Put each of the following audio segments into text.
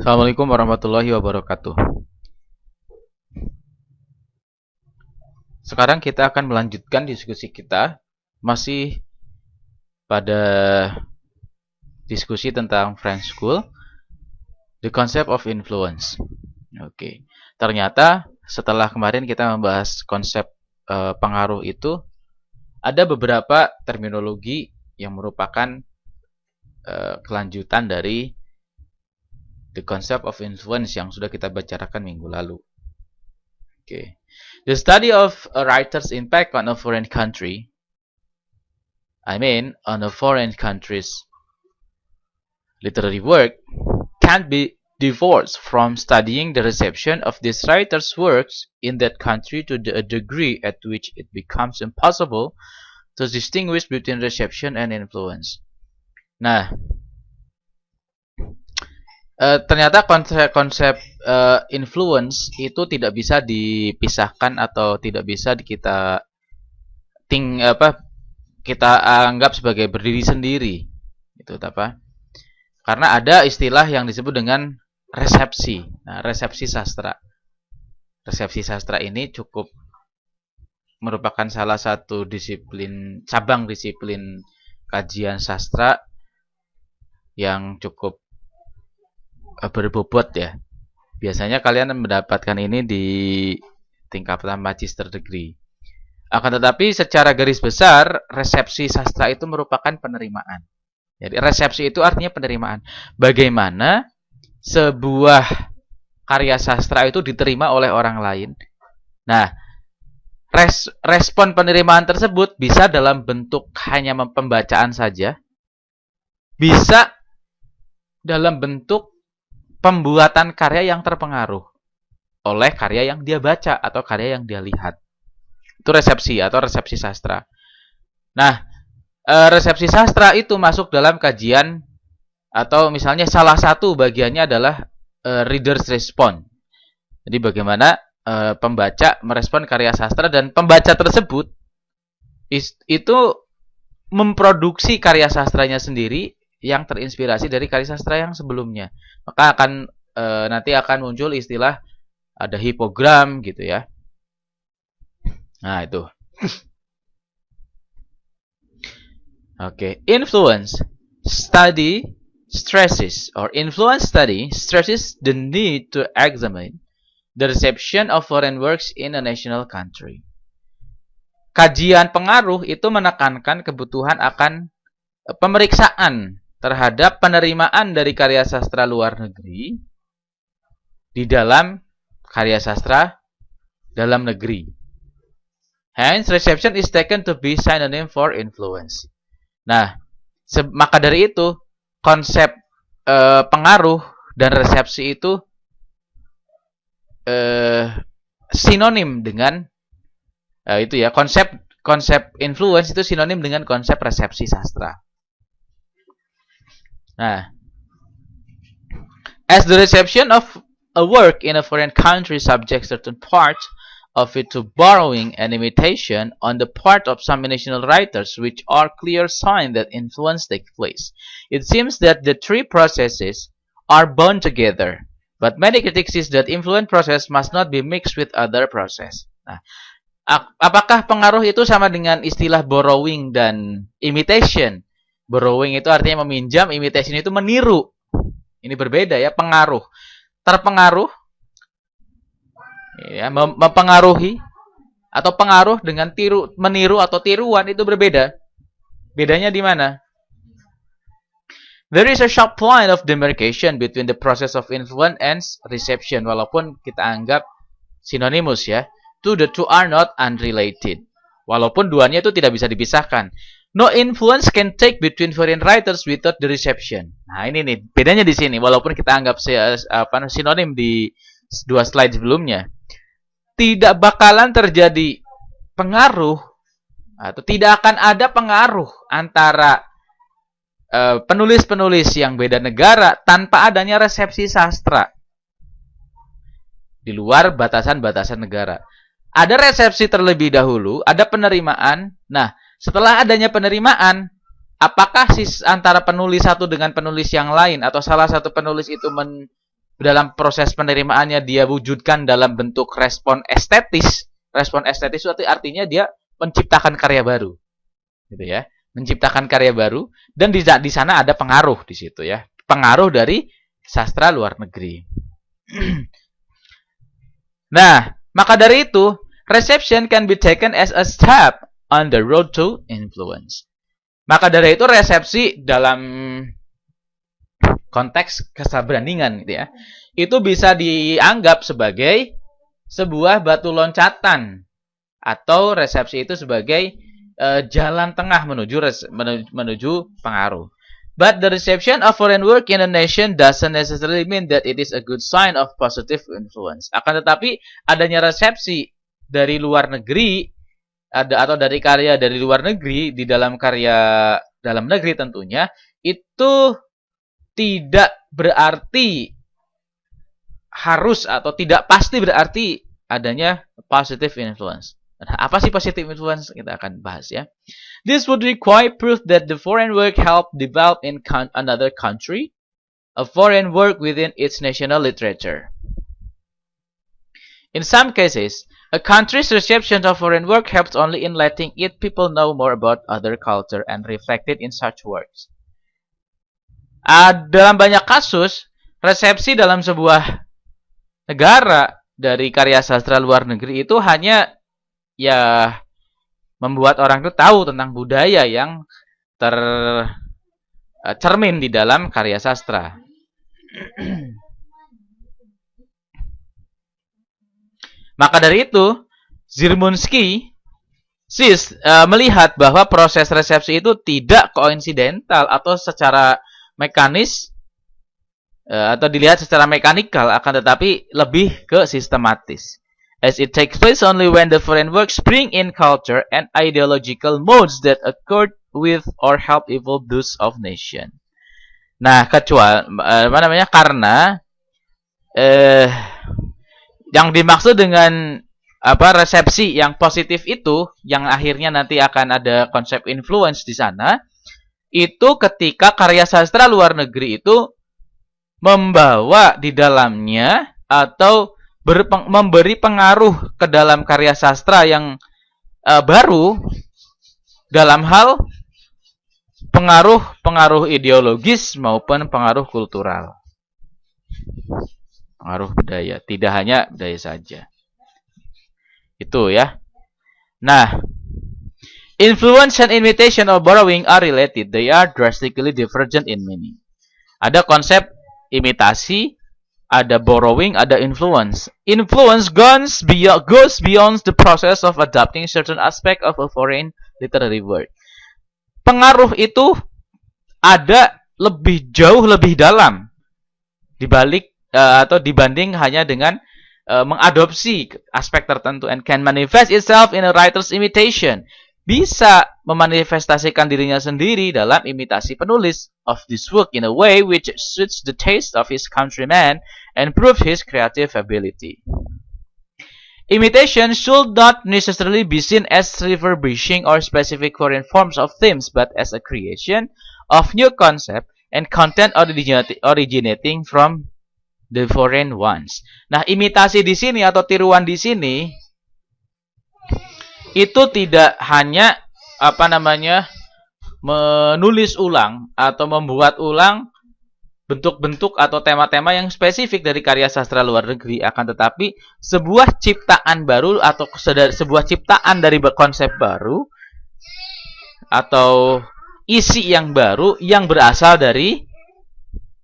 Assalamualaikum warahmatullahi wabarakatuh. Sekarang kita akan melanjutkan diskusi kita masih pada diskusi tentang French School, the concept of influence. Oke. Ternyata setelah kemarin kita membahas konsep pengaruh itu, ada beberapa terminologi yang merupakan kelanjutan dari the concept of influence yang sudah kita bicarakan minggu lalu. Okay. The study of a writer's impact on a foreign country, on a foreign country's literary work, can't be divorced from studying the reception of this writer's works in that country to a degree at which it becomes impossible to distinguish between reception and influence. Nah, ternyata konsep influence itu tidak bisa dipisahkan atau tidak bisa kita anggap sebagai berdiri sendiri. Itu apa? Karena ada istilah yang disebut dengan resepsi. Nah, resepsi sastra. Resepsi sastra ini cukup merupakan salah satu cabang disiplin kajian sastra yang cukup berbobot ya. Biasanya kalian mendapatkan ini di tingkatan magister degree. Akan tetapi secara garis besar resepsi sastra itu merupakan penerimaan. Jadi resepsi itu artinya penerimaan. Bagaimana sebuah karya sastra itu diterima oleh orang lain. Nah, respon penerimaan tersebut bisa dalam bentuk hanya pembacaan saja. Bisa dalam bentuk pembuatan karya yang terpengaruh oleh karya yang dia baca atau karya yang dia lihat. Itu resepsi atau resepsi sastra. Nah, resepsi sastra itu masuk dalam kajian atau misalnya salah satu bagiannya adalah reader's response. Jadi bagaimana pembaca merespon karya sastra dan pembaca tersebut itu memproduksi karya sastranya sendiri yang terinspirasi dari karya sastra yang sebelumnya. Maka nanti akan muncul istilah ada hipogram gitu ya. Nah, itu. Oke, influence study stresses the need to examine the reception of foreign works in a national country. Kajian pengaruh itu menekankan kebutuhan akan pemeriksaan terhadap penerimaan dari karya sastra luar negeri di dalam karya sastra dalam negeri. Hence, reception is taken to be synonym for influence. Nah, maka dari itu, konsep pengaruh dan resepsi itu sinonim dengan itu ya, konsep influence itu sinonim dengan konsep resepsi sastra. Nah, as the reception of a work in a foreign country subjects certain parts of it to borrowing and imitation on the part of some national writers, which are clear signs that influence takes place. It seems that the three processes are bound together, but many critics say that influence process must not be mixed with other process. Nah, apakah pengaruh itu sama dengan istilah borrowing dan imitation? Borrowing itu artinya meminjam, imitation itu meniru. Ini berbeda ya, pengaruh. Terpengaruh, ya, mempengaruhi, atau pengaruh dengan meniru atau tiruan itu berbeda. Bedanya di mana? There is a sharp line of demarcation between the process of influence and reception. Walaupun kita anggap sinonimus ya, the two are not unrelated. Walaupun duanya itu tidak bisa dipisahkan. No influence can take between foreign writers without the reception. Nah, ini nih bedanya di sini. Walaupun kita anggap sinonim di dua slide sebelumnya, tidak bakalan terjadi pengaruh atau tidak akan ada pengaruh antara penulis-penulis yang beda negara tanpa adanya resepsi sastra di luar batasan-batasan negara. Ada resepsi terlebih dahulu, ada penerimaan. Nah, setelah adanya penerimaan, apakah antara penulis satu dengan penulis yang lain atau salah satu penulis itu dalam proses penerimaannya dia wujudkan dalam bentuk respon estetis. Respon estetis itu artinya dia menciptakan karya baru, gitu ya, menciptakan karya baru, dan di sana ada pengaruh di situ ya, pengaruh dari sastra luar negeri. Nah, maka dari itu reception can be taken as a step on the road to influence. Maka dari itu resepsi dalam konteks kesabrandingan gitu ya, itu bisa dianggap sebagai sebuah batu loncatan, atau resepsi itu sebagai jalan tengah menuju pengaruh. But the reception of foreign work in a nation doesn't necessarily mean that it is a good sign of positive influence. Akan tetapi adanya resepsi dari luar negeri atau dari karya dari luar negeri di dalam karya dalam negeri tentunya itu tidak berarti harus atau tidak pasti berarti adanya positive influence. Nah, apa sih positive influence? Kita akan bahas ya. This would require proof that the foreign work helped develop in another country, a foreign work within its national literature. In some cases, a country's reception of foreign work helps only in letting its people know more about other culture and reflected in such works. Dalam banyak kasus, resepsi dalam sebuah negara dari karya sastra luar negeri itu hanya ya membuat orang itu tahu tentang budaya yang tercermin di dalam karya sastra. Maka dari itu, Zirmunski melihat bahwa proses resepsi itu tidak koinsidental atau secara mekanis atau dilihat secara mekanikal, akan tetapi lebih ke sistematis. As it takes place only when the foreign works bring in culture and ideological modes that accord with or help evolve those of nation. Nah, karena yang dimaksud dengan resepsi yang positif itu, yang akhirnya nanti akan ada konsep influence di sana, itu ketika karya sastra luar negeri itu membawa di dalamnya atau memberi pengaruh ke dalam karya sastra yang baru dalam hal pengaruh ideologis maupun pengaruh kultural, pengaruh budaya, tidak hanya budaya saja. Itu ya. Nah, influence and imitation or borrowing are related. They are drastically divergent in meaning. Ada konsep imitasi, ada borrowing, ada influence. Influence goes beyond the process of adapting certain aspect of a foreign literary work. Pengaruh itu ada jauh lebih dalam dibalik atau dibanding hanya dengan mengadopsi aspek tertentu, and can manifest itself in a writer's imitation. Bisa memanifestasikan dirinya sendiri dalam imitasi penulis of this work in a way which suits the taste of his countrymen and proves his creative ability. Imitation should not necessarily be seen as refurbishing or specific foreign forms of themes, but as a creation of new concept and content originating from the foreign ones. Nah, imitasi di sini atau tiruan di sini itu tidak hanya menulis ulang atau membuat ulang bentuk-bentuk atau tema-tema yang spesifik dari karya sastra luar negeri, akan tetapi sebuah ciptaan baru atau sebuah ciptaan dari konsep baru atau isi yang baru yang berasal dari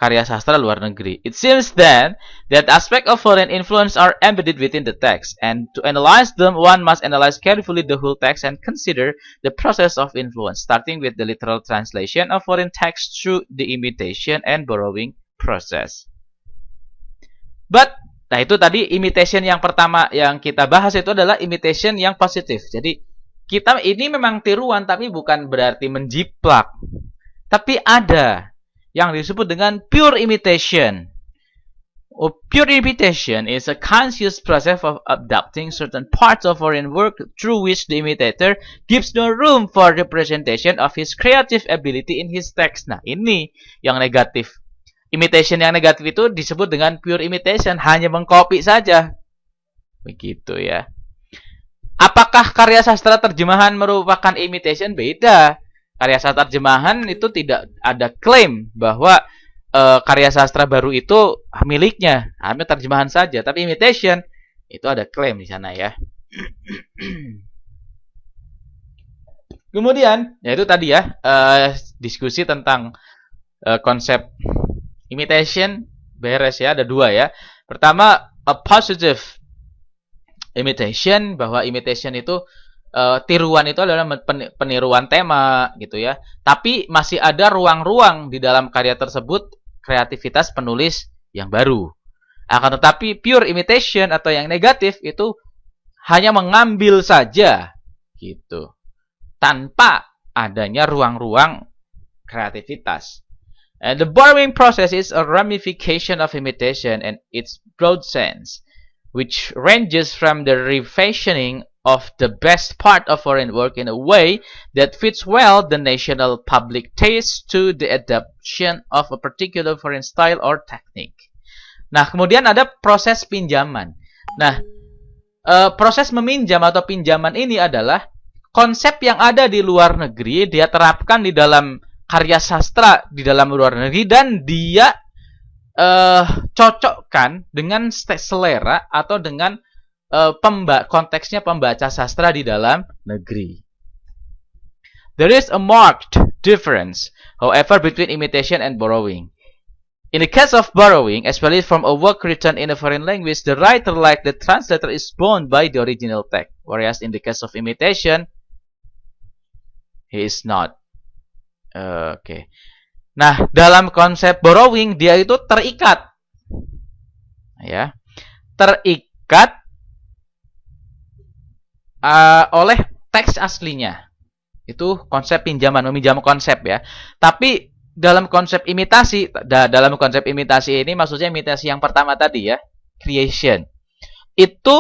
karya sastra luar negeri. It seems then that aspects of foreign influence are embedded within the text, and to analyze them, one must analyze carefully the whole text and consider the process of influence, starting with the literal translation of foreign text through the imitation and borrowing process. Nah itu tadi imitation yang pertama yang kita bahas itu adalah imitation yang positif. Jadi kita ini memang tiruan, tapi bukan berarti menjiplak. Tapi ada yang disebut dengan pure imitation. Pure imitation is a conscious process of adapting certain parts of foreign work through which the imitator gives no room for representation of his creative ability in his text. Nah, ini yang negatif. imitation yang negatif itu disebut dengan pure imitation, hanya mengcopy saja. Begitu ya. Apakah karya sastra terjemahan merupakan imitation? Beda. Karya sastra terjemahan itu tidak ada klaim bahwa karya sastra baru itu miliknya, hanya terjemahan saja. Tapi imitation itu ada klaim di sana ya. Kemudian, yaitu tadi ya, diskusi tentang konsep imitation beres ya, ada dua ya. Pertama, a positive imitation, bahwa imitation itu tiruan itu adalah peniruan tema gitu ya. Tapi masih ada ruang-ruang di dalam karya tersebut kreativitas penulis yang baru. Akan tetapi pure imitation atau yang negatif itu hanya mengambil saja gitu, tanpa adanya ruang-ruang kreativitas. And the borrowing process is a ramification of imitation and its broad sense, which ranges from the refashioning of the best part of foreign work in a way that fits well the national public taste to the adoption of a particular foreign style or technique. Nah, kemudian ada proses pinjaman. Nah, proses meminjam atau pinjaman ini adalah konsep yang ada di luar negeri, dia terapkan di dalam karya sastra di dalam luar negeri, dan dia cocokkan dengan selera atau dengan konteksnya pembaca sastra di dalam negeri. There is a marked difference, however, between imitation and borrowing. In the case of borrowing, especially from a work written in a foreign language, the writer, like the translator, is bound by the original text, whereas in the case of imitation, he is not. Oke. Nah, dalam konsep borrowing dia itu terikat, ya, terikat oleh teks aslinya. Itu konsep pinjaman, meminjam konsep ya. Tapi dalam konsep imitasi ini maksudnya imitasi yang pertama tadi ya, creation, itu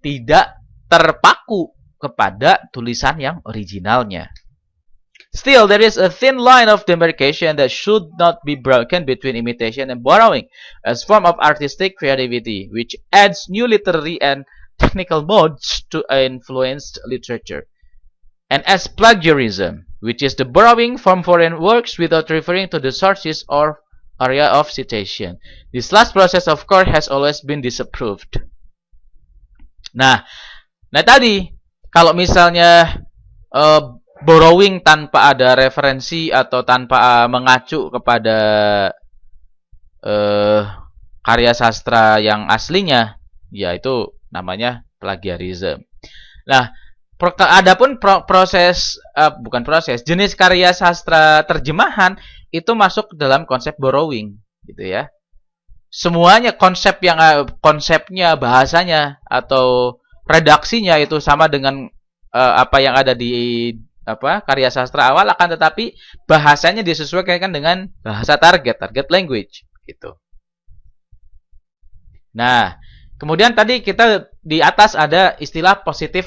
tidak terpaku kepada tulisan yang originalnya. Still, there is a thin line of demarcation that should not be broken between imitation and borrowing as form of artistic creativity, which adds new literary and technical modes to influenced literature, and as plagiarism, which is the borrowing from foreign works without referring to the sources or area of citation. This last process, of course, has always been disapproved. Nah tadi kalau misalnya borrowing tanpa ada referensi atau tanpa mengacu kepada karya sastra yang aslinya, ya itu namanya plagiarism. Nah, adapun jenis karya sastra terjemahan itu masuk dalam konsep borrowing, gitu ya. Semuanya konsepnya, bahasanya atau redaksinya itu sama dengan apa yang ada di karya sastra awal, akan tetapi bahasanya disesuaikan dengan bahasa target language, gitu. Nah, kemudian tadi kita di atas ada istilah positive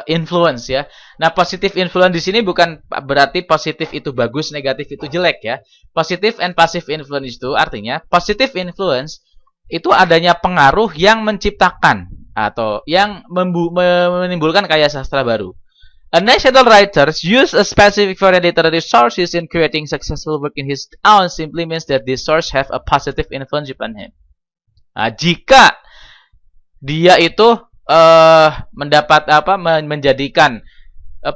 influence ya. Nah, positive influence di sini bukan berarti positif itu bagus, negatif itu jelek ya. Positive and passive influence itu artinya positive influence itu adanya pengaruh yang menciptakan atau yang menimbulkan karya sastra baru. A national writer use a specific foreign literary sources in creating successful work in his own simply means that this source have a positive influence upon him. Nah, jika dia itu menjadikan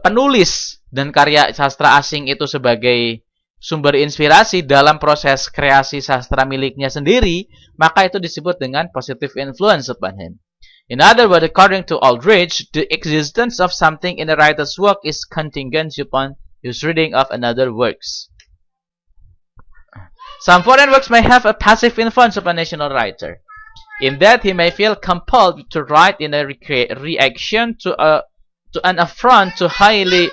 penulis dan karya sastra asing itu sebagai sumber inspirasi dalam proses kreasi sastra miliknya sendiri, maka itu disebut dengan positive influence upon him. In other words, according to Aldrich, the existence of something in a writer's work is contingent upon his reading of another works. Some foreign works may have a passive influence upon a national writer, in that he may feel compelled to write in a reaction to an affront to highly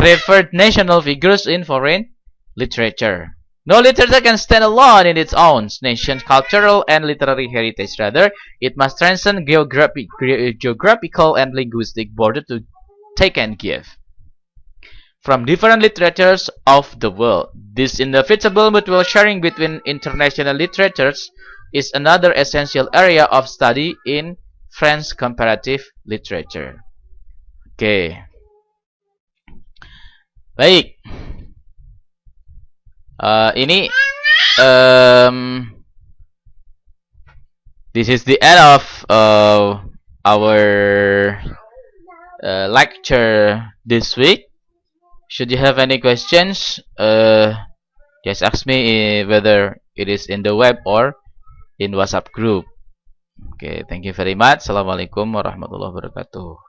revered national figures in foreign literature. No literature can stand alone in its own nation's cultural and literary heritage. Rather, it must transcend geographical and linguistic border to take and give. from different literatures of the world. This inevitable mutual sharing between international literatures is another essential area of study in French comparative literature. Oke. Baik. Ini this is the end of our lecture this week. Should you have any questions, just ask me whether it is in the web or in WhatsApp group. Okay, thank you very much. Assalamualaikum warahmatullahi wabarakatuh.